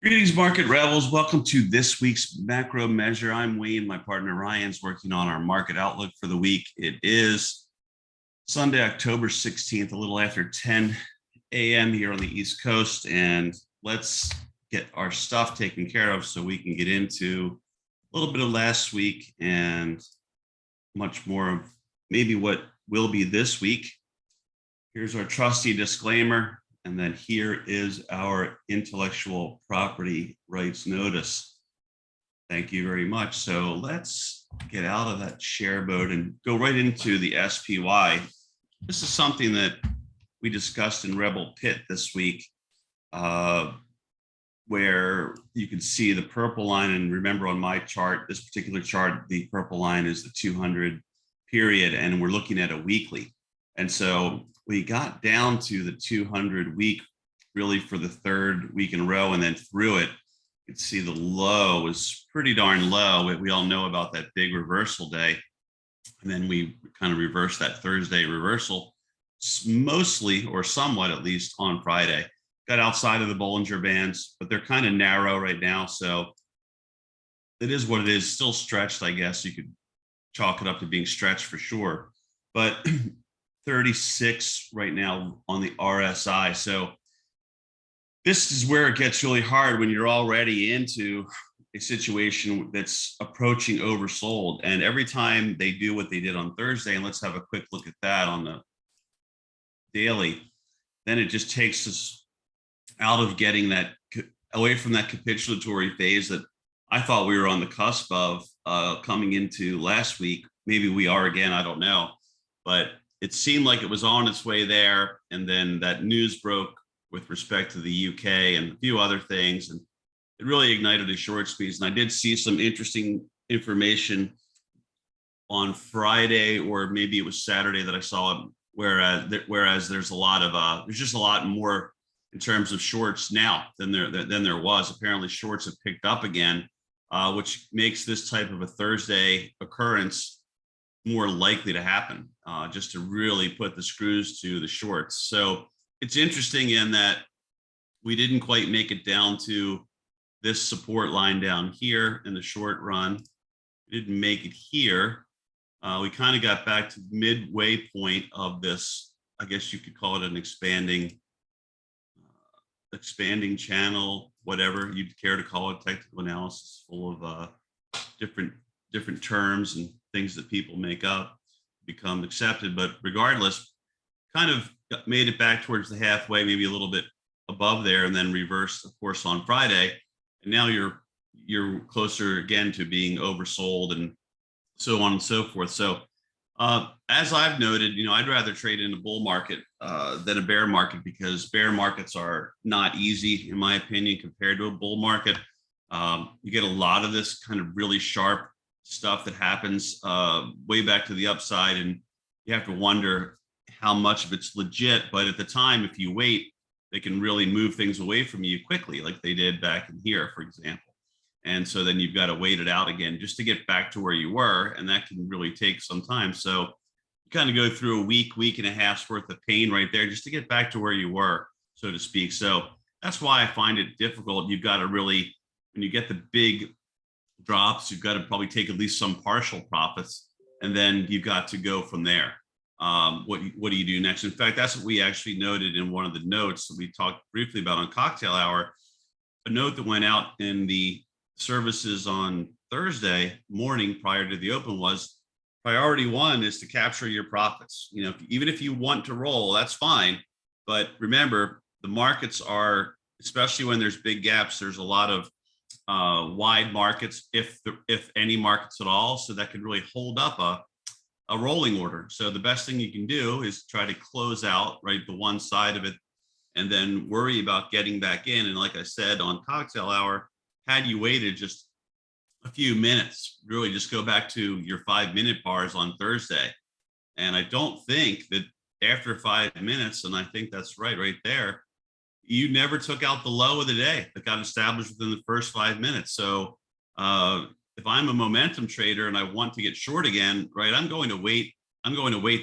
Greetings, market rebels. Welcome to this week's macro measure. I'm Wayne. My partner Ryan's working on our market outlook for the week. It is Sunday, October 16th, a little after 10 a.m. here on the East Coast. And let's get our stuff taken care of so we can get into a little bit of last week and much more of maybe what will be this week. Here's our trusty disclaimer. And then here is our intellectual property rights notice. Thank you very much. So let's get out of that share mode and go right into the SPY. This is something that we discussed in Rebel Pit this week, where you can see the purple line. And remember on my chart, this particular chart, the purple line is the 200 period, and we're looking at a weekly. And so we got down to the 200 week really for the third week in a row, and then through it, you can see the low was pretty darn low. We all know about that big reversal day. And then we kind of reversed that Thursday reversal, mostly or somewhat at least on Friday. Got outside of the Bollinger Bands, but they're kind of narrow right now. So it is what it is, still stretched, I guess. You could chalk it up to being stretched for sure. But 36 right now on the RSI. So this is where it gets really hard when you're already into a situation that's approaching oversold. And every time they do what they did on Thursday, and let's have a quick look at that on the daily, then it just takes us out of getting that, away from that capitulatory phase that I thought we were on the cusp of coming into last week. Maybe we are again, I don't know. But it seemed like it was on its way there. And then that news broke with respect to the UK and a few other things. And it really ignited a short squeeze. And I did see some interesting information on Friday, or maybe it was Saturday that I saw it, whereas there's a lot of, there's just a lot more in terms of shorts now than there was. Apparently shorts have picked up again, which makes this type of a Thursday occurrence more likely to happen, just to really put the screws to the shorts. So it's interesting in that we didn't quite make it down to this support line down here in the short run. We didn't make it here. We kind of got back to the midway point of this. I guess you could call it an expanding channel, whatever you'd care to call it. Technical analysis full of different terms and things that people make up become accepted. But regardless, kind of made it back towards the halfway, maybe a little bit above there, and then reversed, of course, on Friday. And now you're closer again to being oversold and so on and so forth. So as I've noted, I'd rather trade in a bull market than a bear market, because bear markets are not easy, in my opinion, compared to a bull market. You get a lot of this kind of really sharp stuff that happens way back to the upside, and you have to wonder how much of it's legit. But at the time, if you wait, they can really move things away from you quickly, like they did back in here, for example. And so then you've got to wait it out again just to get back to where you were, and that can really take some time. So you kind of go through a week and a half's worth of pain right there just to get back to where you were, so to speak. So that's why I find it difficult. You've got to really, when you get the big drops, you've got to probably take at least some partial profits, and then you've got to go from there. What do you do next? In fact, that's what we actually noted in one of the notes that we talked briefly about on Cocktail Hour. A note that went out in the services on Thursday morning prior to the open was priority one is to capture your profits. Even if you want to roll, that's fine. But remember, the markets are, especially when there's big gaps, there's a lot of wide markets, if any markets at all, so that can really hold up a rolling order. So the best thing you can do is try to close out the one side of it, and then worry about getting back in. And like I said on Cocktail Hour, had you waited just a few minutes, really just go back to your 5-minute bars on Thursday. And I don't think that after 5 minutes, and I think that's right there, you never took out the low of the day that got established within the first 5 minutes. So if I'm a momentum trader and I want to get short again, I'm going to wait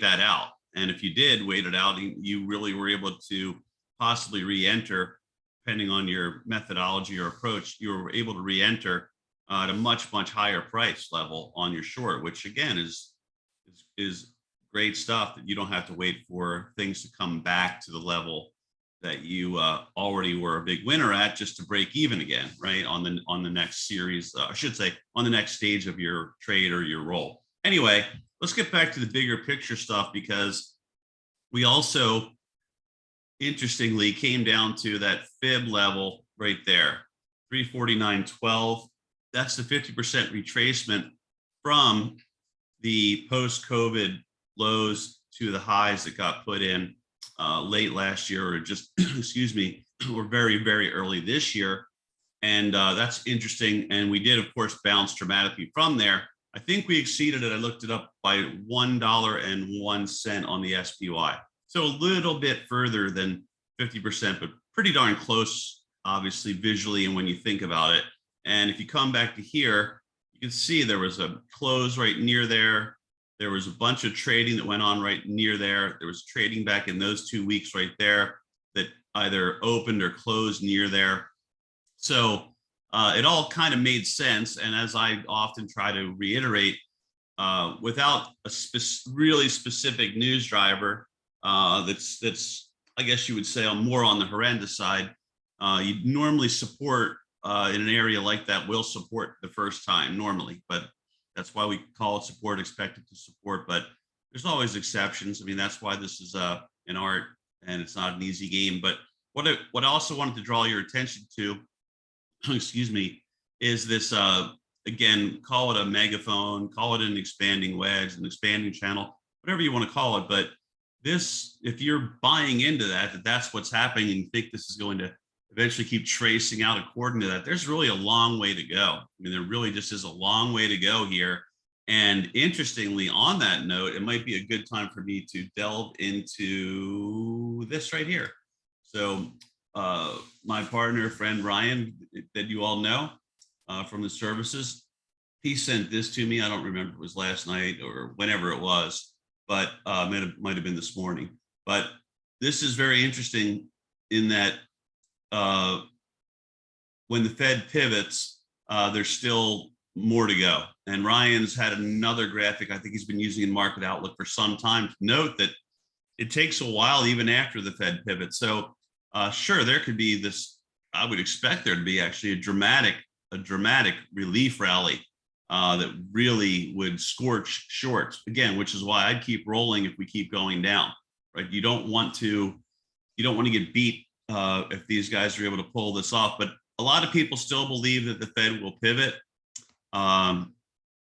that out. And if you did wait it out, you really were able to possibly re-enter depending on your methodology or approach, you were able to re-enter at a much, much higher price level on your short, which again is great stuff that you don't have to wait for things to come back to the level that you already were a big winner at just to break even again, right? On the next series, I should say, on the next stage of your trade or your roll. Anyway, let's get back to the bigger picture stuff, because we also, interestingly, came down to that fib level right there, 349.12. That's the 50% retracement from the post-COVID lows to the highs that got put in late last year, or just, excuse me, or very, very early this year. And that's interesting. And we did, of course, bounce dramatically from there. I think we exceeded it. I looked it up by $1.01 on the SPY. So a little bit further than 50%, but pretty darn close, obviously, visually, and when you think about it. And if you come back to here, you can see there was a close right near there. There was a bunch of trading that went on right near there. There was trading back in those 2 weeks right there that either opened or closed near there. So it all kind of made sense. And as I often try to reiterate, without a really specific news driver that's I guess you would say more on the horrendous side, you'd normally support in an area like that will support the first time normally, but that's why we call it support, expected to support. But there's always exceptions. I mean, that's why this is an art and it's not an easy game. But what I also wanted to draw your attention to, excuse me, is this, again, call it a megaphone, call it an expanding wedge, an expanding channel, whatever you want to call it. But this, if you're buying into that that's what's happening, and you think this is going to eventually keep tracing out according to that, there's really a long way to go. I mean, there really just is a long way to go here. And interestingly, on that note, it might be a good time for me to delve into this right here. So my partner, friend Ryan, that you all know from the services, he sent this to me. I don't remember if it was last night or whenever it was, but might have been this morning. But this is very interesting in that when the Fed pivots, there's still more to go. And Ryan's had another graphic I think he's been using in Market Outlook for some time to note that it takes a while even after the Fed pivot. So sure, there could be this, I would expect there to be actually a dramatic relief rally that really would scorch shorts again, which is why I'd keep rolling if we keep going down, right? You don't want to get beat if these guys are able to pull this off. But a lot of people still believe that the Fed will pivot.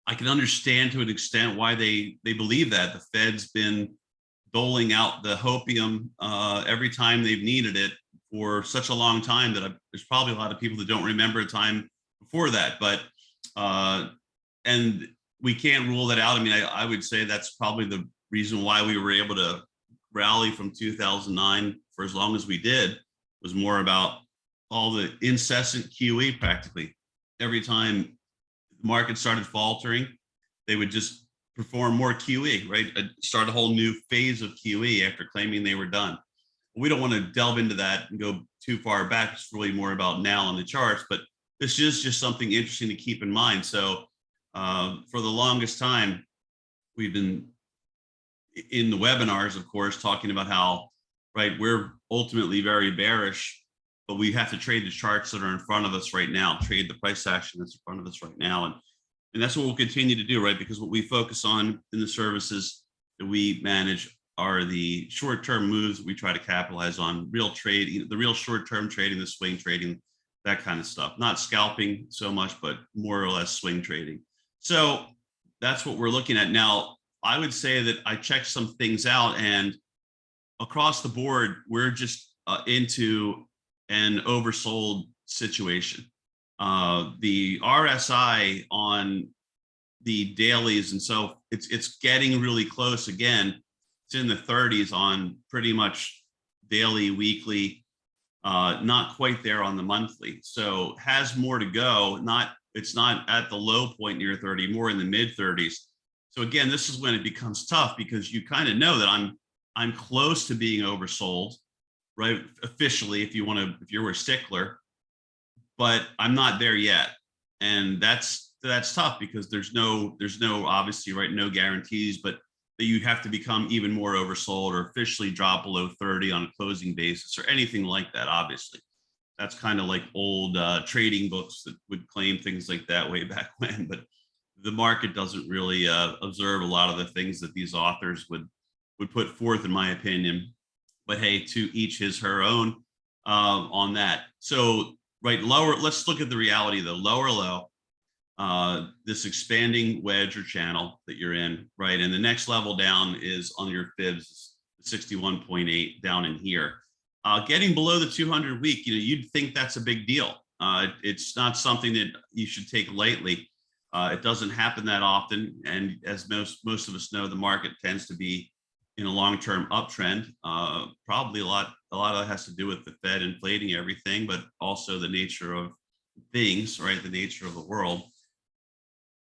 I can understand to an extent why they believe that. The Fed's been doling out the hopium every time they've needed it for such a long time that there's probably a lot of people that don't remember a time before that. But and we can't rule that out. I mean, I would say that's probably the reason why we were able to rally from 2009 for as long as we did, was more about all the incessant QE practically. Every time the market started faltering, they would just perform more QE, right? Start a whole new phase of QE after claiming they were done. We don't want to delve into that and go too far back. It's really more about now on the charts, but this is just something interesting to keep in mind. So for the longest time, we've been in the webinars, of course, talking about how, right, we're ultimately very bearish, but we have to trade the charts that are in front of us right now, trade the price action that's in front of us right now. And that's what we'll continue to do, right? Because what we focus on in the services that we manage are the short-term moves we try to capitalize on, real trade, the real short-term trading, the swing trading, that kind of stuff. Not scalping so much, but more or less swing trading. So that's what we're looking at now. I would say that I checked some things out, and across the board, we're just into an oversold situation. The RSI on the dailies, and so it's getting really close again. It's in the 30s on pretty much daily, weekly, not quite there on the monthly. So has more to go. It's not at the low point near 30, more in the mid 30s. So again, this is when it becomes tough, because you kind of know that I'm close to being oversold. right? Officially, if you're a stickler, but I'm not there yet. And that's tough because there's no obviously, right, no guarantees, but that you have to become even more oversold or officially drop below 30 on a closing basis or anything like that. Obviously, that's kind of like old trading books that would claim things like that way back when. But the market doesn't really observe a lot of the things that these authors would put forth, in my opinion. But hey, to each his her own on that. So right, lower. Let's look at the reality though. Lower low, this expanding wedge or channel that you're in, right? And the next level down is on your fibs, 61.8 down in here. Getting below the 200 week, you'd think that's a big deal. It's not something that you should take lightly. It doesn't happen that often, and as most of us know, the market tends to be in a long-term uptrend. Probably a lot of it has to do with the Fed inflating everything, but also the nature of things, right? The nature of the world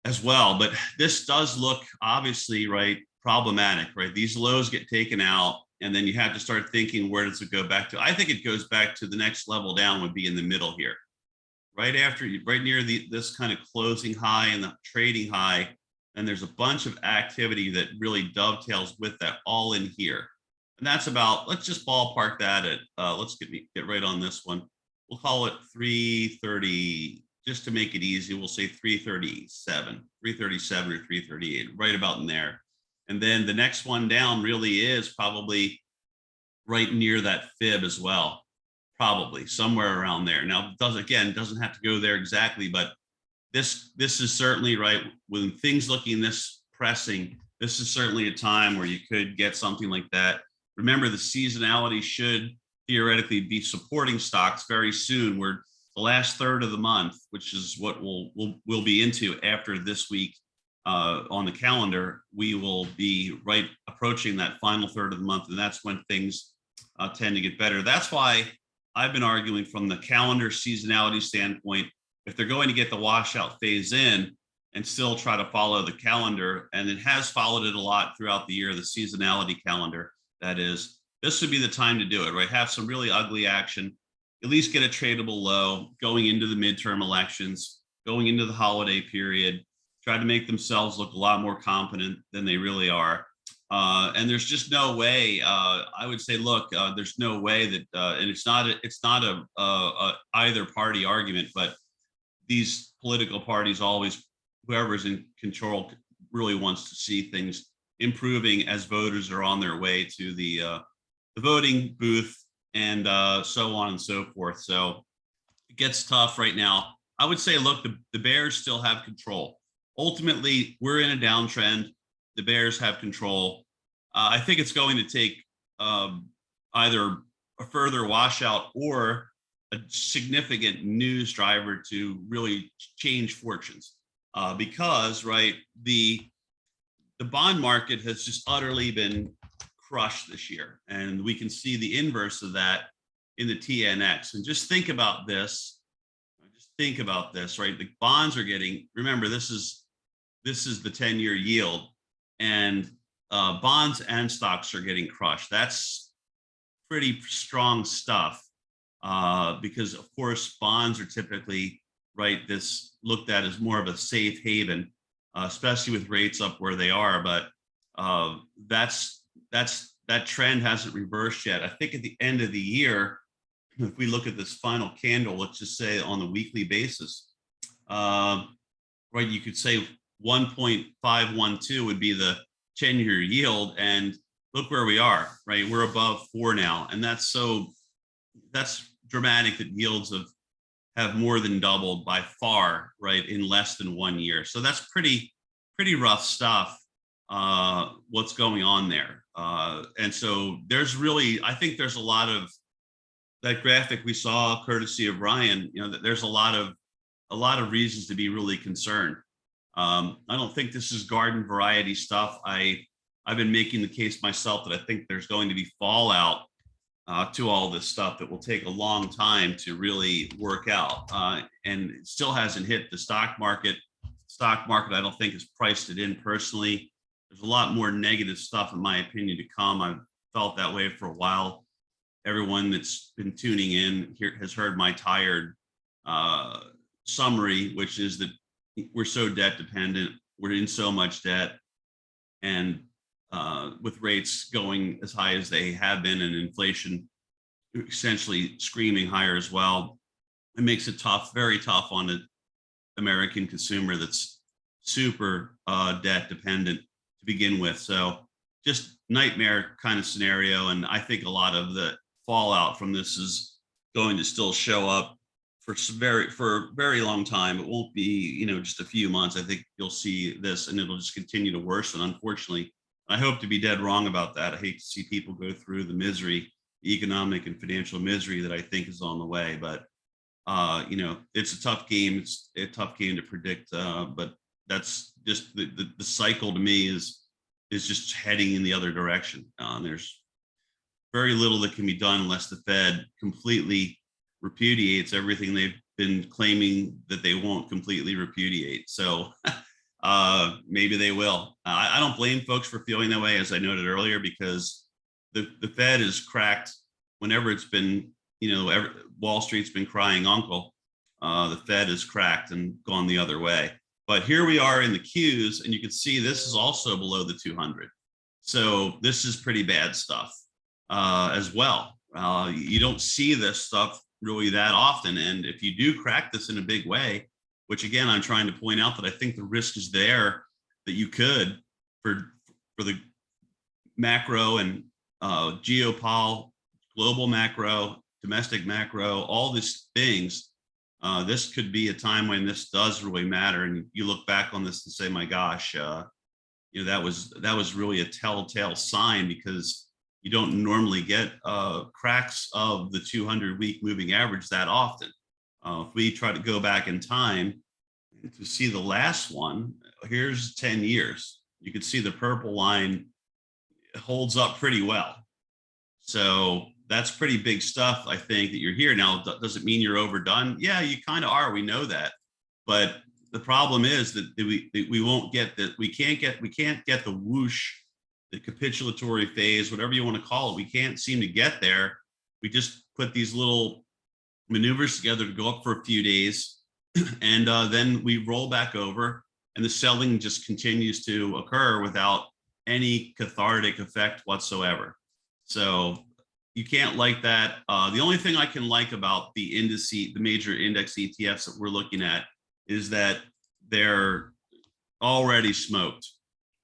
as well. But this does look obviously, right, problematic, right? These lows get taken out, and then you have to start thinking, where does it go back to? I think it goes back to the next level down would be in the middle here, right after, right near this kind of closing high and the trading high. And there's a bunch of activity that really dovetails with that all in here. And that's about, let's just ballpark that at, let's get right on this one. We'll call it 330, just to make it easy. We'll say 337 or 338, right about in there. And then the next one down really is probably right near that fib as well, probably somewhere around there. Now, doesn't have to go there exactly, but this is certainly right. When things looking this pressing, this is certainly a time where you could get something like that. Remember, the seasonality should theoretically be supporting stocks very soon. We're the last third of the month, which is what we'll be into after this week on the calendar. We will be right approaching that final third of the month, and that's when things tend to get better. That's why I've been arguing from the calendar seasonality standpoint, if they're going to get the washout phase in and still try to follow the calendar, and it has followed it a lot throughout the year, the seasonality calendar, that is, this would be the time to do it, right? Have some really ugly action, at least get a tradable low going into the midterm elections, going into the holiday period, try to make themselves look a lot more competent than they really are. And there's just no way. I would say, look, there's no way that, and it's not a either party argument, but these political parties always, whoever's in control, really wants to see things improving as voters are on their way to the voting booth and so on and so forth. So it gets tough right now. I would say, look, the Bears still have control. Ultimately, we're in a downtrend. The Bears have control. I think it's going to take either a further washout or a significant news driver to really change fortunes, because right, the bond market has just utterly been crushed this year, and we can see the inverse of that in the TNX. And just think about this. Right? The bonds are getting. Remember, this is the 10-year yield, and bonds and stocks are getting crushed. That's pretty strong stuff. Because of course bonds are typically, right, this looked at as more of a safe haven, especially with rates up where they are. But that trend hasn't reversed yet. I think at the end of the year, if we look at this final candle, let's just say on the weekly basis, right, you could say 1.512 would be the 10-year yield, and look where we are, right? We're above 4 now, and that's dramatic that yields have more than doubled by far, right, in less than 1 year. So that's pretty rough stuff, what's going on there. And so there's really, I think there's a lot of that graphic we saw courtesy of Ryan, that there's a lot of reasons to be really concerned. I don't think this is garden variety stuff. I've been making the case myself that I think there's going to be fallout to all this stuff that will take a long time to really work out, and it still hasn't hit the stock market. I don't think has priced it in personally. There's a lot more negative stuff, in my opinion, to come. I've felt that way for a while. everyone that's been tuning in here has heard my tired uh, summary, which is that we're so debt dependent. We're in so much debt, and with rates going as high as they have been, and inflation essentially screaming higher as well, it makes it tough, very tough on the American consumer that's super debt dependent to begin with. So just nightmare kind of scenario. And I think a lot of the fallout from this is going to still show up for a very long time. It won't be, just a few months. I think you'll see this and it'll just continue to worsen, unfortunately. I hope to be dead wrong about that. I hate to see people go through the misery, the economic and financial misery that I think is on the way. But it's a tough game. It's a tough game to predict. But that's just the cycle to me is just heading in the other direction. There's very little that can be done unless the Fed completely repudiates everything they've been claiming that they won't completely repudiate. So maybe they will. I don't blame folks for feeling that way, as I noted earlier, because the Fed is cracked whenever it's been, Wall Street's been crying uncle. The Fed is cracked and gone the other way. But here we are in the Qs, and you can see this is also below the 200. So this is pretty bad stuff as well. You don't see this stuff really that often. And if you do crack this in a big way, which again, I'm trying to point out that I think the risk is there that you could for the macro and geopol, global macro, domestic macro, all these things. This could be a time when this does really matter. And you look back on this and say, my gosh, that was really a telltale sign, because you don't normally get cracks of the 200-week moving average that often. If we try to go back in time to see the last one, here's 10 years. You can see the purple line holds up pretty well. So that's pretty big stuff, I think, that you're here. Now, does it mean you're overdone? Yeah, you kind of are. We know that. But the problem is that we won't get that. We can't get the whoosh, the capitulatory phase, whatever you want to call it. We can't seem to get there. We just put these little maneuvers together to go up for a few days, and then we roll back over, and the selling just continues to occur without any cathartic effect whatsoever. So you can't like that. The only thing I can like about the major index ETFs that we're looking at, is that they're already smoked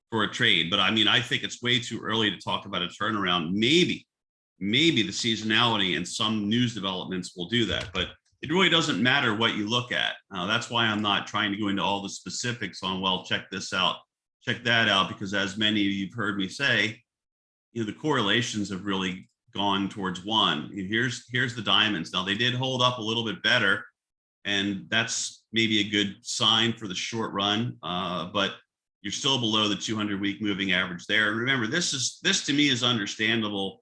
for a trade. But I mean, I think it's way too early to talk about a turnaround. Maybe the seasonality and some news developments will do that, but it really doesn't matter what you look at. That's why I'm not trying to go into all the specifics on, well, check this out, check that out, because as many of you've heard me say, the correlations have really gone towards one. Here's the diamonds. Now, they did hold up a little bit better, and that's maybe a good sign for the short run, but you're still below the 200-week moving average there. And remember, this to me is understandable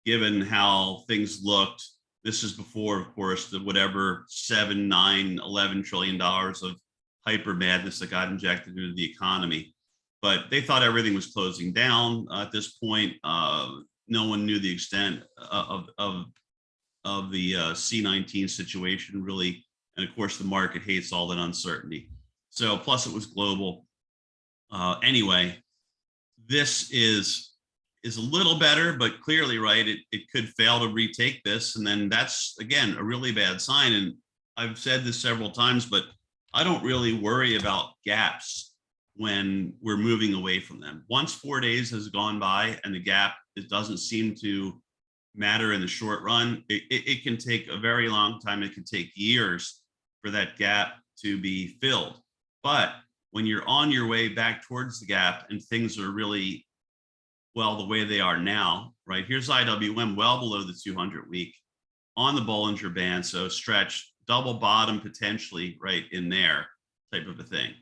given how things looked. This is before, of course, the whatever $7, $9, $11 trillion of hyper madness that got injected into the economy. But they thought everything was closing down at this point. No one knew the extent of the C19 situation, really. And of course, the market hates all that uncertainty. So plus it was global. Anyway, this is a little better, but clearly, right, it could fail to retake this. And then that's, again, a really bad sign. And I've said this several times, but I don't really worry about gaps when we're moving away from them. Once 4 days has gone by and the gap, it doesn't seem to matter in the short run. It can take a very long time. It can take years for that gap to be filled. But when you're on your way back towards the gap and things are really, well, the way they are now, right? Here's IWM well below the 200-week on the Bollinger Band. So stretch, double bottom potentially right in there type of a thing.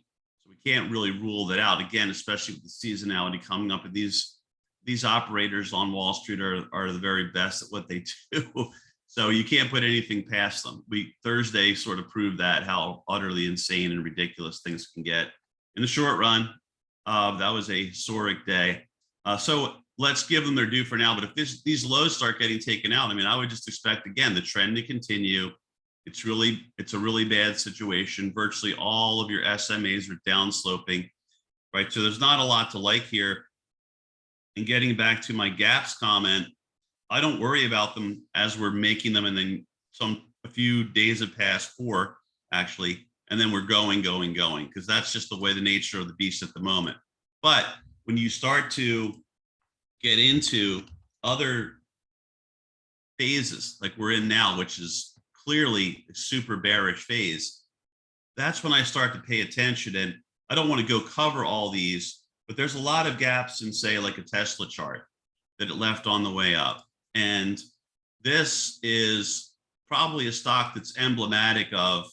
So we can't really rule that out, again, especially with the seasonality coming up. And these operators on Wall Street are the very best at what they do. So you can't put anything past them. Thursday sort of proved that, how utterly insane and ridiculous things can get in the short run. That was a historic day. So let's give them their due for now. But if these lows start getting taken out, I mean, I would just expect, again, the trend to continue. It's a really bad situation. Virtually all of your SMAs are down sloping, right? So there's not a lot to like here. And getting back to my gaps comment, I don't worry about them as we're making them, and then a few days have passed, 4 actually, and then we're going, because that's just the way the nature of the beast at the moment. But when you start to get into other phases like we're in now, which is clearly a super bearish phase, that's when I start to pay attention. And I don't want to go cover all these, but there's a lot of gaps in, say, like a Tesla chart that it left on the way up. And this is probably a stock that's emblematic of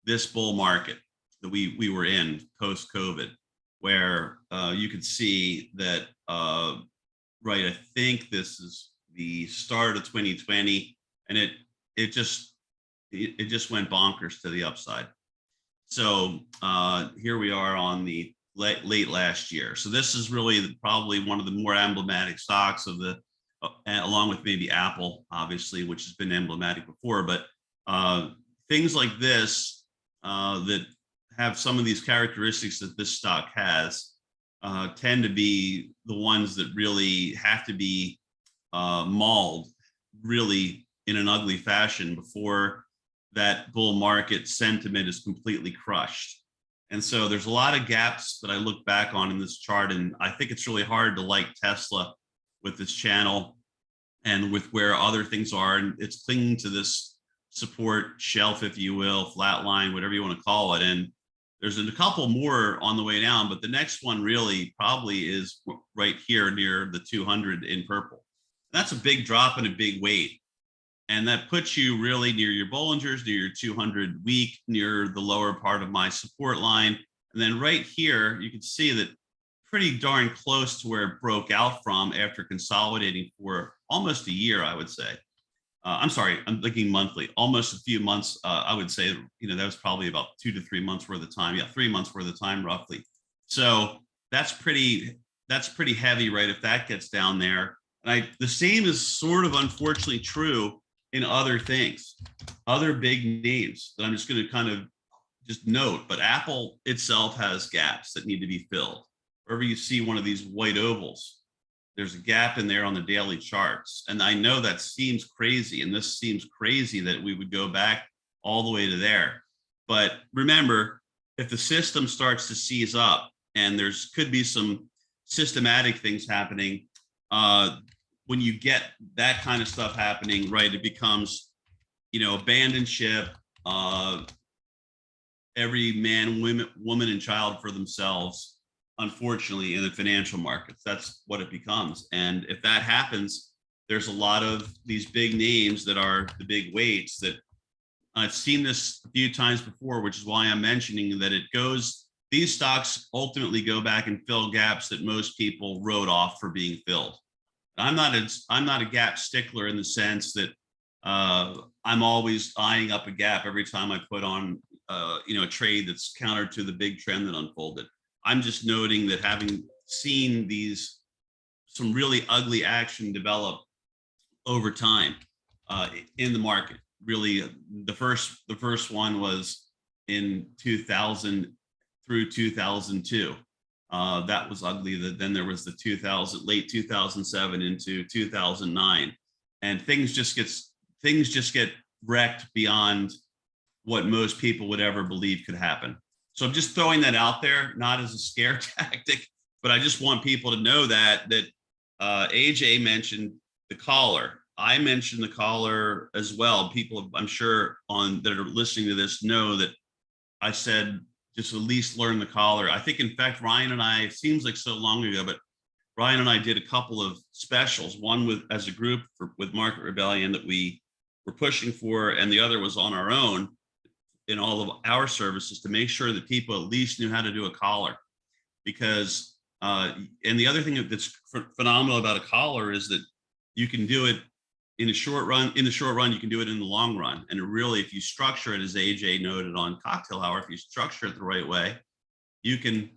this bull market that we were in post-COVID, where you could see that, right, I think this is the start of 2020, and it just went bonkers to the upside. So here we are on the late last year. So this is really probably one of the more emblematic stocks of the, along with maybe Apple, obviously, which has been emblematic before, but things like this that have some of these characteristics that this stock has tend to be the ones that really have to be mauled really in an ugly fashion before that bull market sentiment is completely crushed. And so there's a lot of gaps that I look back on in this chart, and I think it's really hard to like Tesla with this channel and with where other things are, and it's clinging to this support shelf, if you will, flat line, whatever you want to call it. And there's a couple more on the way down, but the next one really probably is right here near the 200 in purple. That's a big drop and a big weight. And that puts you really near your Bollingers, near your 200 week, near the lower part of my support line. And then right here, you can see that pretty darn close to where it broke out from after consolidating for almost a year, I would say. I'm sorry, I'm thinking monthly, almost a few months. I would say, that was probably about 2 to 3 months worth of time. Yeah, 3 months worth of time, roughly. So that's pretty heavy, right? If that gets down there. And the same is sort of unfortunately true in other things, other big names that I'm just going to kind of just note. But Apple itself has gaps that need to be filled. Wherever you see one of these white ovals, there's a gap in there on the daily charts. And I know that seems crazy, and this seems crazy that we would go back all the way to there. But remember, if the system starts to seize up and could be some systematic things happening, when you get that kind of stuff happening, right, it becomes, abandon ship, every man, woman, and child for themselves. Unfortunately, in the financial markets, that's what it becomes. And if that happens, there's a lot of these big names that are the big weights that I've seen this a few times before, which is why I'm mentioning that these stocks ultimately go back and fill gaps that most people wrote off for being filled. I'm not a gap stickler in the sense that I'm always eyeing up a gap every time I put on a trade that's counter to the big trend that unfolded. I'm just noting that having seen some really ugly action develop over time in the market. Really, the first one was in 2000 through 2002. That was ugly. Then there was the late 2007 into 2009, and things just get wrecked beyond what most people would ever believe could happen. So I'm just throwing that out there, not as a scare tactic, but I just want people to know that AJ mentioned the collar. I mentioned the collar as well. People, I'm sure, that are listening to this know that I said just at least learn the collar. I think, in fact, Ryan and I, it seems like so long ago, but Ryan and I did a couple of specials, one as a group with Market Rebellion that we were pushing for, and the other was on our own in all of our services to make sure that people at least knew how to do a collar. Because, and the other thing that's phenomenal about a collar is that you can do it in the short run, you can do it in the long run. And really, if you structure it, as AJ noted on Cocktail Hour, if you structure it the right way, you can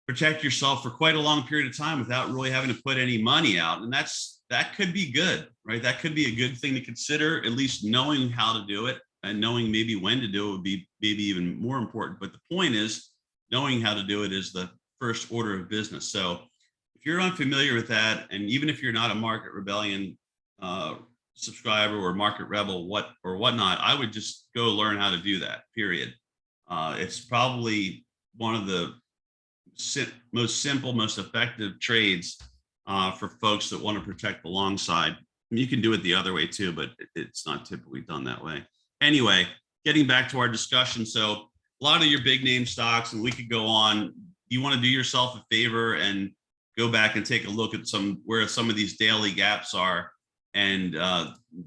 protect yourself for quite a long period of time without really having to put any money out. And that could be good, right? That could be a good thing to consider. At least knowing how to do it and knowing maybe when to do it would be maybe even more important. But the point is, knowing how to do it is the first order of business. So if you're unfamiliar with that, and even if you're not a Market Rebellion subscriber or Market Rebel whatnot, I would just go learn how to do that. Period. It's probably one of the most simple, most effective trades for folks that want to protect the long side. You can do it the other way too, but it's not typically done that way. Anyway, getting back to our discussion. So a lot of your big name stocks, and we could go on. You want to do yourself a favor and go back and take a look at where some of these daily gaps are. And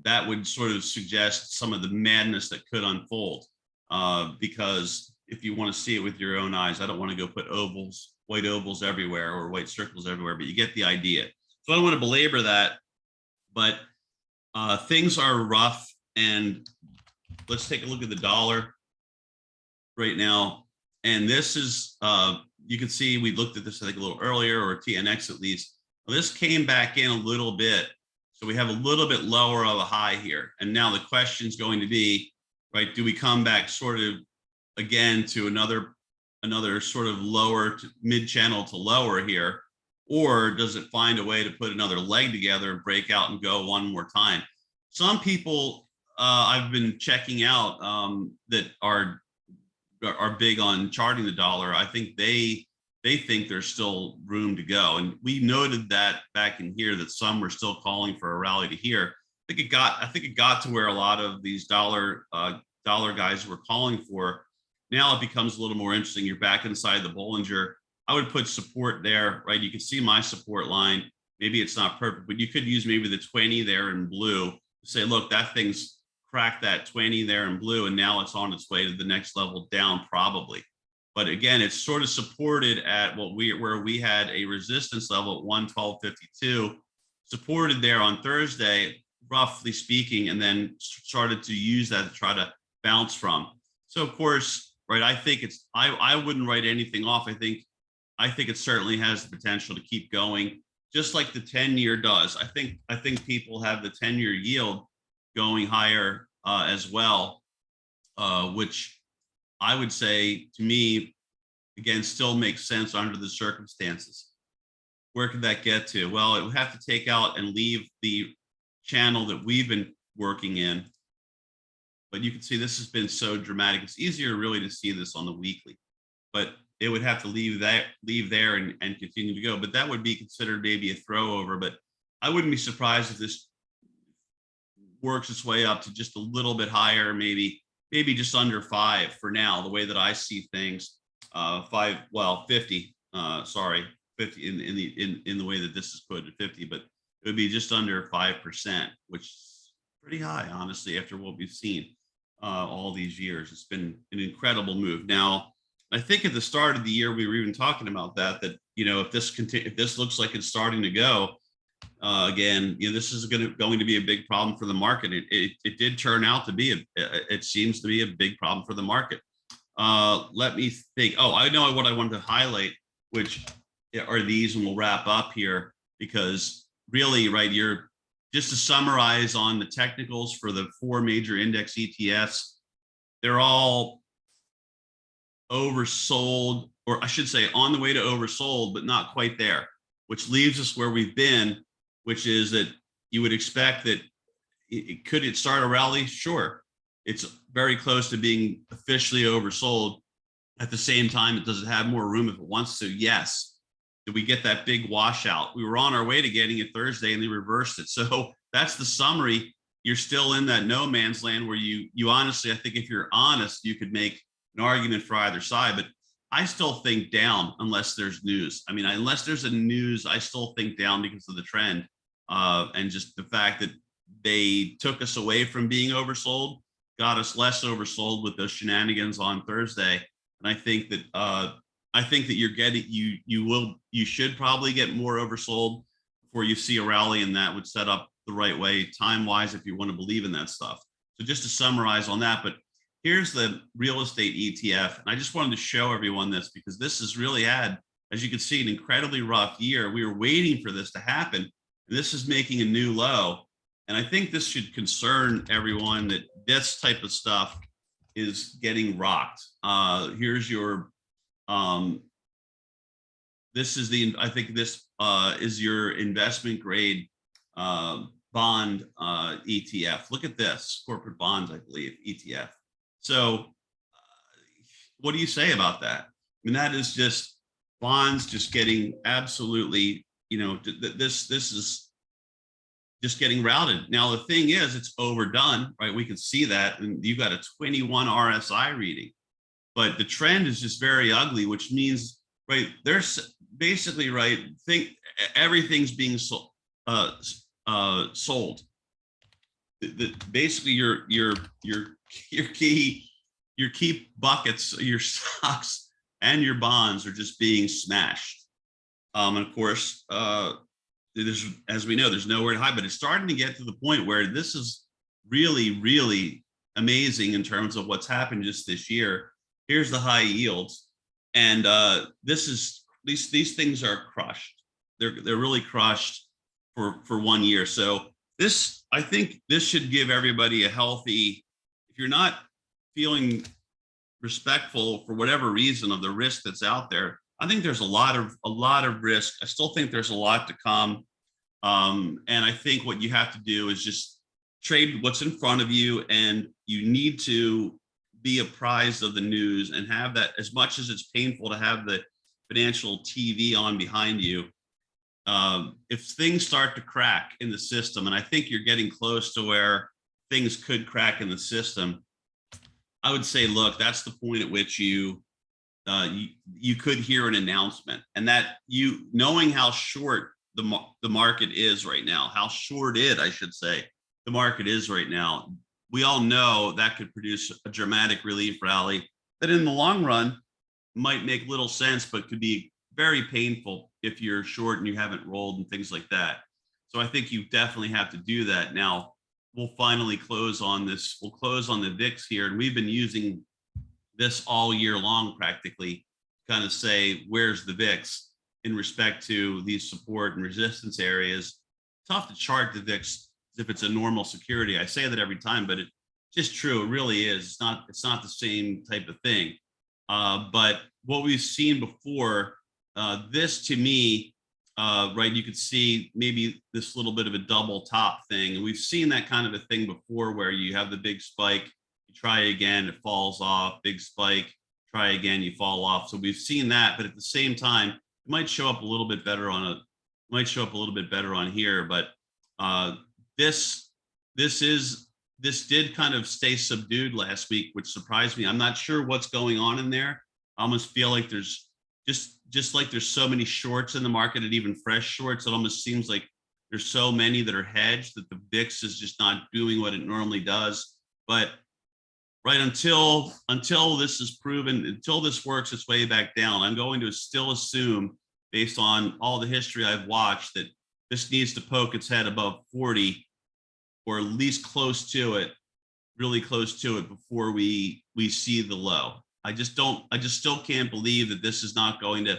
that would sort of suggest some of the madness that could unfold. Because if you want to see it with your own eyes, I don't want to go put white ovals everywhere or white circles everywhere, but you get the idea. So I don't want to belabor that, but things are rough. And let's take a look at the dollar right now. And this is, you can see we looked at this, I think, a little earlier, or TNX at least. Well, this came back in a little bit. So we have a little bit lower of a high here. And now the question is going to be, right, do we come back sort of again to another sort of lower to mid-channel to lower here, or does it find a way to put another leg together and break out and go one more time? Some people I've been checking out that are big on charting the dollar. I think they think there's still room to go, and we noted that back in here that some were still calling for a rally to here. I think it got to where a lot of these dollar guys were calling for. Now it becomes a little more interesting. You're back inside the Bollinger. I would put support there, right? You can see my support line. Maybe it's not perfect, but you could use maybe the 20 there in blue. Say, look, that thing's cracked that 20 there in blue, and now it's on its way to the next level down probably. But again, it's sort of supported at where we had a resistance level at 112.52, supported there on Thursday, roughly speaking, and then started to use that to try to bounce from. So of course, right, I think I wouldn't write anything off. I think it certainly has the potential to keep going, just like the 10-year does. I think people have the 10-year yield going higher as well, which I would say, to me, again, still makes sense under the circumstances. Where could that get to? Well, it would have to take out and leave the channel that we've been working in. But you can see this has been so dramatic. It's easier really to see this on the weekly, but it would have to leave there and continue to go. But that would be considered maybe a throw over. But I wouldn't be surprised if this works its way up to just a little bit higher, maybe just under 5 for now, the way that I see things. 50, 50 in the way that this is put at 50, but it would be just under 5%, which is pretty high, honestly, after what we've seen all these years. It's been an incredible move. Now, I think at the start of the year, we were even talking about that, if this looks like it's starting to go, again, this is going to be a big problem for the market. It did turn out to be it seems to be a big problem for the market. Let me think. Oh, I know what I wanted to highlight, which are these, and we'll wrap up here, because really, right, just to summarize on the technicals for the 4 major index ETFs, they're all oversold, or I should say on the way to oversold, but not quite there, which leaves us where we've been, which is that you would expect that could it start a rally? Sure. It's very close to being officially oversold. At the same time, does it have more room if it wants to? Yes. Did we get that big washout? We were on our way to getting it Thursday and they reversed it. So that's the summary. You're still in that no man's land where you honestly, I think if you're honest, you could make an argument for either side, but I still think down unless there's news. I mean, unless there's a news, I still think down because of the trend and just the fact that they took us away from being oversold, got us less oversold with those shenanigans on Thursday. And I think that you should probably get more oversold before you see a rally, and that would set up the right way time-wise if you want to believe in that stuff. So just to summarize on that, but here's the real estate ETF. And I just wanted to show everyone this because this has really had as you can see, an incredibly rough year. We were waiting for this to happen, and this is making a new low. And I think this should concern everyone that this type of stuff is getting rocked. Here's your this is the I think this is your investment grade bond ETF. Look at this, corporate bonds, I believe, ETF. So what do you say about that? I mean, that is just bonds just getting absolutely, this is just getting routed. Now the thing is, it's overdone, right? We can see that, and you've got a 21 RSI reading, but the trend is just very ugly, which means, right, there's basically, right, think everything's being sold. Sold. Basically, your key buckets, your stocks and your bonds are just being smashed. And of course, there's, as we know, there's nowhere to hide. But it's starting to get to the point where this is really, really amazing in terms of what's happened just this year. Here's the high yields, and this is these things are crushed. They're really crushed for 1 year. So this, I think this should give everybody a healthy, if you're not feeling respectful for whatever reason of the risk that's out there, I think there's a lot of risk. I still think there's a lot to come. And I think what you have to do is just trade what's in front of you, and you need to be apprised of the news and have that, as much as it's painful to have the financial TV on behind you. If things start to crack in the system, and I think you're getting close to where things could crack in the system, I would say, look, that's the point at which you could hear an announcement, and that, you knowing how short the market is right now, how shorted, I should say, the market is right now, we all know that could produce a dramatic relief rally that in the long run might make little sense, but could be very painful if you're short and you haven't rolled and things like that. So I think you definitely have to do that. Now we'll finally close on this. We'll close on the VIX here, and we've been using this all year long practically, kind of say, where's the VIX in respect to these support and resistance areas. Tough to chart the VIX as if it's a normal security. I say that every time, but it's just true. It really is. It's not the same type of thing. But what we've seen before, this to me, right, you could see maybe this little bit of a double top thing. And we've seen that kind of a thing before, where you have the big spike, you try again, it falls off, big spike, try again, you fall off. So we've seen that, but at the same time, it might show up a little bit better on here. But this did kind of stay subdued last week, which surprised me. I'm not sure what's going on in there. I almost feel like there's just like there's so many shorts in the market, and even fresh shorts. It almost seems like there's so many that are hedged that the VIX is just not doing what it normally does. But right, until this is proven, until this works its way back down, I'm going to still assume, based on all the history I've watched, that this needs to poke its head above 40, or at least close to it, really close to it, before we see the low. I just still can't believe that this is not going to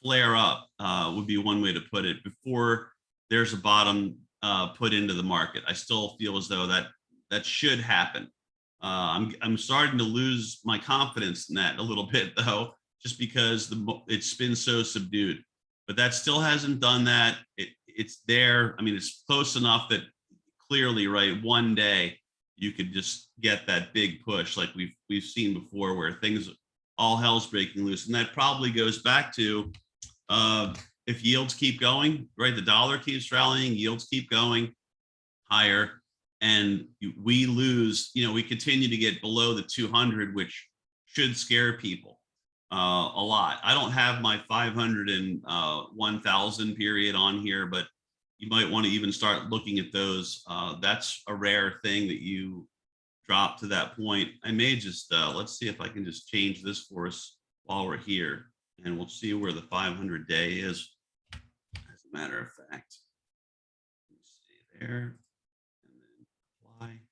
flare up, would be one way to put it, before there's a bottom put into the market. I still feel as though that should happen. I'm starting to lose my confidence in that a little bit, though, just because it's been so subdued. But that still hasn't done that. It's there. I mean, it's close enough that clearly, right, one day you could just get that big push like we've seen before, where things, all hell's breaking loose. And that probably goes back to, if yields keep going, right, the dollar keeps rallying, yields keep going higher, and we lose, we continue to get below the 200, which should scare people a lot. I don't have my 500 and 1,000 period on here, but you might want to even start looking at those. That's a rare thing that you drop to that point. I may just, let's see if I can just change this for us while we're here, and we'll see where the 500 day is, as a matter of fact. Let me see there, and then apply.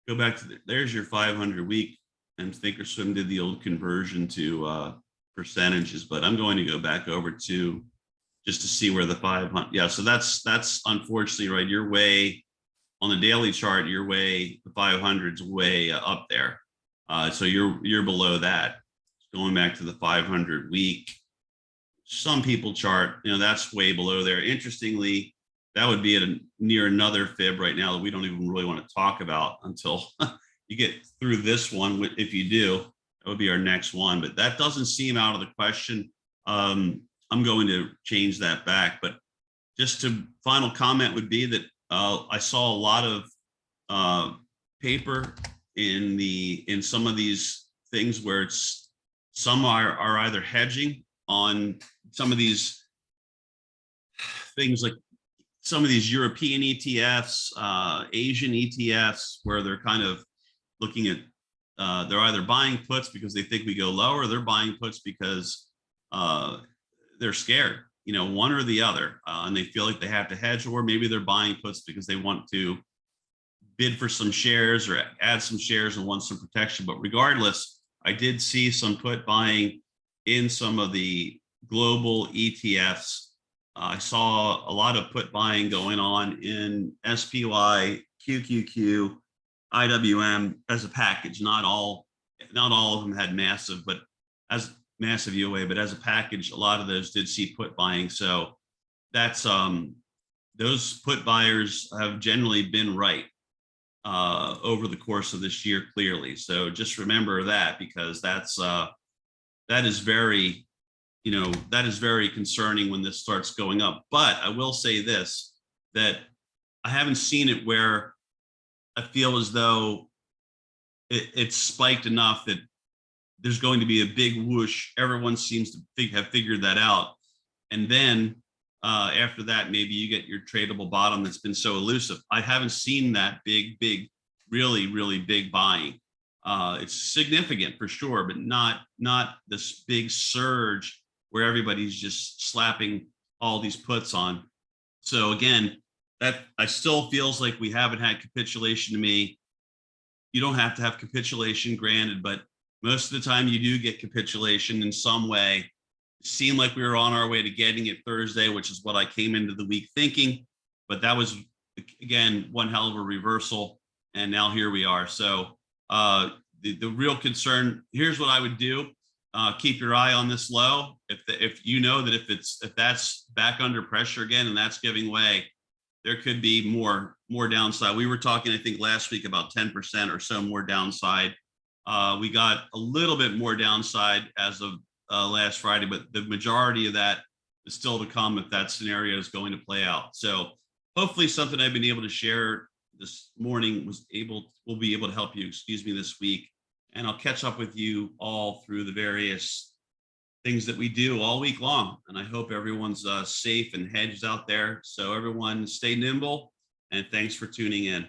Go back to there's your 500 week, and Thinkorswim did the old conversion to percentages, but I'm going to go back over to just to see where the 500. Yeah, so that's unfortunately right. You're way on the daily chart. You're way the 500's way up there. So you're below that. Going back to the 500 week, some people chart, that's way below there. Interestingly, that would be at near another fib right now that we don't even really want to talk about until you get through this one. If you do, that would be our next one, but that doesn't seem out of the question. I'm going to change that back, but just to final comment would be that I saw a lot of paper in some of these things where some are either hedging on some of these things, like some of these European ETFs, Asian ETFs, where they're kind of looking at, they're either buying puts because they think we go lower, or they're buying puts because they're scared, one or the other, and they feel like they have to hedge, or maybe they're buying puts because they want to bid for some shares or add some shares and want some protection. But regardless, I did see some put buying in some of the global ETFs. I saw a lot of put buying going on in SPY, QQQ, IWM as a package. Not all of them had massive UA, but as a package, a lot of those did see put buying. So that's those put buyers have generally been right over the course of this year, clearly. So just remember that, because that is very, that is very concerning when this starts going up. But I will say this, that I haven't seen it where I feel as though it's spiked enough that there's going to be a big whoosh. Everyone seems to have figured that out. And then after that, maybe you get your tradable bottom that's been so elusive. I haven't seen that big, really, really big buying. It's significant for sure, but not this big surge where everybody's just slapping all these puts on. So again, that I still feels like we haven't had capitulation to me. You don't have to have capitulation, granted, but most of the time you do get capitulation in some way. It seemed like we were on our way to getting it Thursday, which is what I came into the week thinking, but that was, again, one hell of a reversal. And now here we are. So the real concern, here's what I would do. Keep your eye on this low. If you know that if that's back under pressure again and that's giving way, there could be more downside. We were talking, I think, last week about 10% or so more downside. We got a little bit more downside as of last Friday, but the majority of that is still to come if that scenario is going to play out. So hopefully something I've been able to share this morning will be able to help you, this week. And I'll catch up with you all through the various things that we do all week long. And I hope everyone's safe and hedged out there. So everyone stay nimble, and thanks for tuning in.